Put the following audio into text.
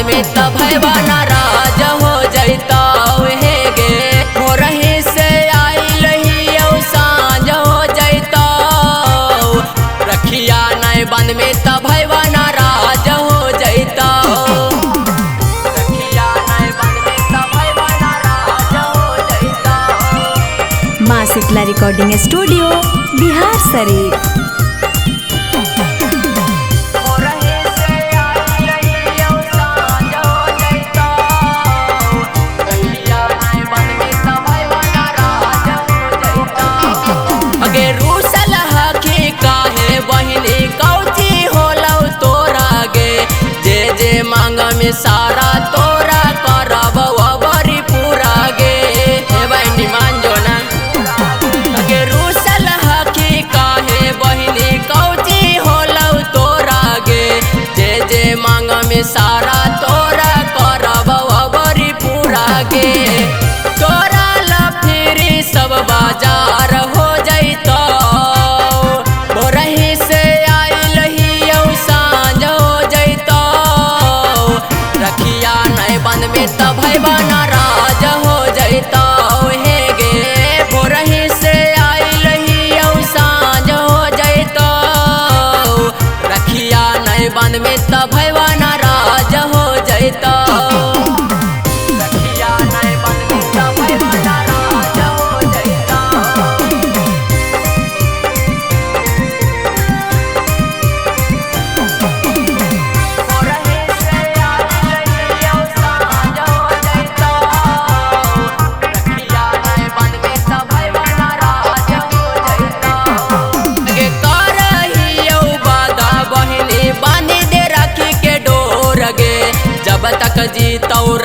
में तब भैया नाराज हो जैता हे गे। भोरही से आई लही सांझ हो जैता रखिया नहीं बंद में तब भैया नाराज हो जैता। रखिया नहीं बंद में तब भैया नाराज हो जैता। माँ शीतला रिकॉर्डिंग स्टूडियो बिहार शरीफ। मांग में सारा तोरा करब बरी पूरा गे। हे बहनी मान जो ना अगे रूसल हकी काहे बहनी कौची होलौ तोरा गे। जे जे मांग में सारा तोरा करब बरी पूरा गे। तोरा ला फिरी सब बाजार हो जैतो। भोरही से आइल ही सांझ हो जैतो। रखिया नहीं बंद में तब भैया नाराज हो जैता हे गे। भोरही से आइल ही सांझ हो जैता। रखिया नहीं बंद में तब भैया नाराज हो जैता। रखिया नहीं बंद में तब भैया नाराज हो जैता। जब तक जीतौ